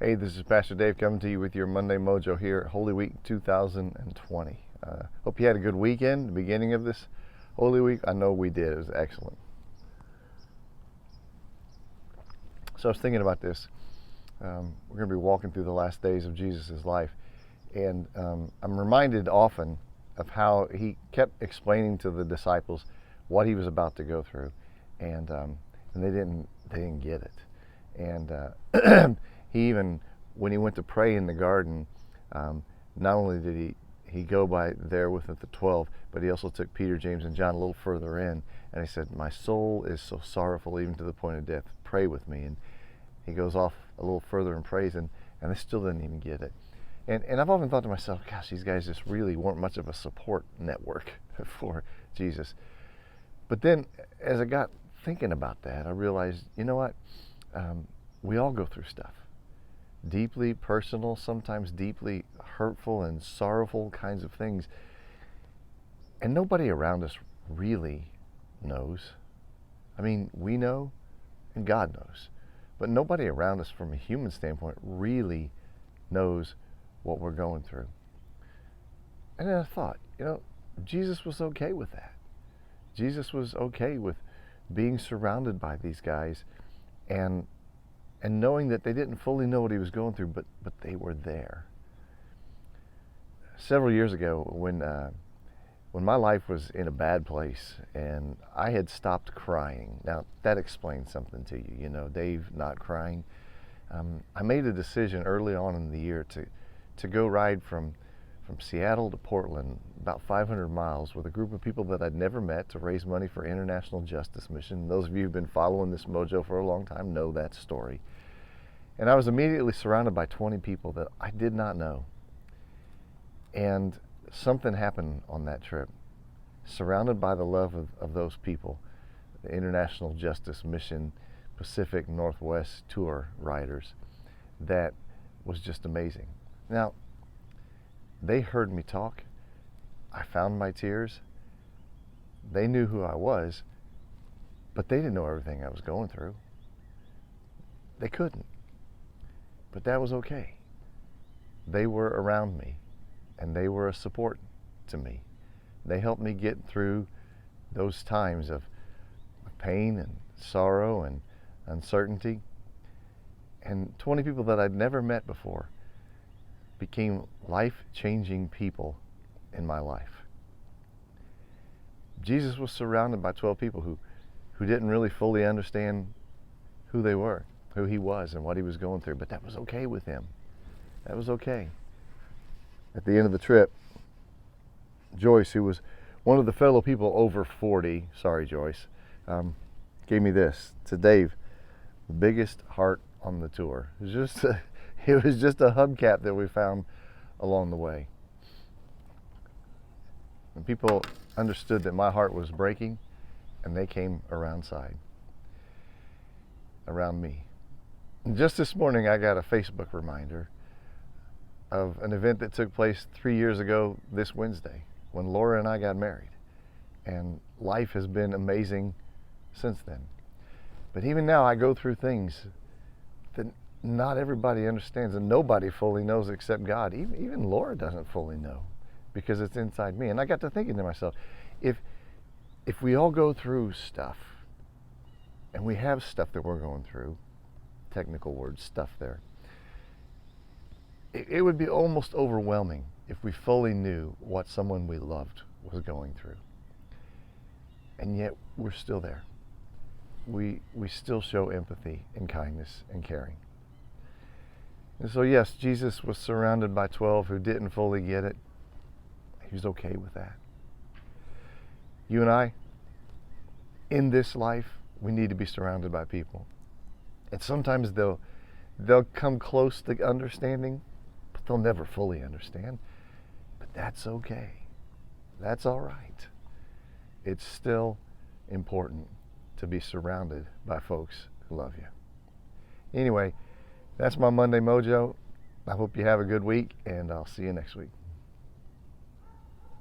Hey, this is Pastor Dave coming to you with your Monday Mojo here at Holy Week 2020. Hope you had a good weekend, the beginning of this Holy Week. I know we did. It was excellent. So I was thinking about this. We're going to be walking through the last days of Jesus' life. And I'm reminded often of how he kept explaining to the disciples what he was about to go through. And they didn't get it. And he even, when he went to pray in the garden, not only did he go by there with the 12, but he also took Peter, James, and John a little further in, and he said, "My soul is so sorrowful, even to the point of death. Pray with me." And he goes off a little further and prays, and they still didn't even get it. And I've often thought to myself, gosh, these guys just really weren't much of a support network for Jesus. But then, as I got thinking about that, I realized, you know what? We all go through stuff. Deeply personal, sometimes deeply hurtful and sorrowful kinds of things. And nobody around us really knows. I mean, we know and God knows. But nobody around us from a human standpoint really knows what we're going through. And then I thought, Jesus was okay with that. Jesus was okay with being surrounded by these guys and knowing that they didn't fully know what he was going through, but they were there. Several years ago, when my life was in a bad place and I had stopped crying, now that explains something to you, Dave not crying. I made a decision early on in the year to go ride from Seattle to Portland, about 500 miles, with a group of people that I'd never met to raise money for International Justice Mission. Those of you who've been following this Mojo for a long time know that story. And I was immediately surrounded by 20 people that I did not know. And something happened on that trip. Surrounded by the love of those people, the International Justice Mission Pacific Northwest Tour riders, that was just amazing. Now, they heard me talk. I found my tears. They knew who I was, but they didn't know everything I was going through. They couldn't. But that was okay. They were around me, and they were a support to me. They helped me get through those times of pain and sorrow and uncertainty. And 20 people that I'd never met before became life-changing people in my life. Jesus was surrounded by 12 people who didn't really fully understand who they were, who he was, and what he was going through, but that was okay with him. That was okay. At the end of the trip, Joyce, who was one of the fellow people over 40, sorry Joyce, gave me this. To Dave, the biggest heart on the tour. It was just a hubcap that we found along the way. And people understood that my heart was breaking, and they came around me. And just this morning, I got a Facebook reminder of an event that took place 3 years ago this Wednesday, when Laura and I got married. And life has been amazing since then. But even now, I go through things that not everybody understands, and nobody fully knows except God. Even Laura doesn't fully know, because it's inside me. And I got to thinking to myself, if we all go through stuff, and we have stuff that we're going through, technical word, stuff there, it would be almost overwhelming if we fully knew what someone we loved was going through. And yet, we're still there. We still show empathy and kindness and caring. And so yes, Jesus was surrounded by 12 who didn't fully get it. He was okay with that. You and I, in this life, we need to be surrounded by people. And sometimes they'll come close to understanding, but they'll never fully understand. But that's okay. That's all right. It's still important to be surrounded by folks who love you. Anyway, that's my Monday Mojo. I hope you have a good week, and I'll see you next week.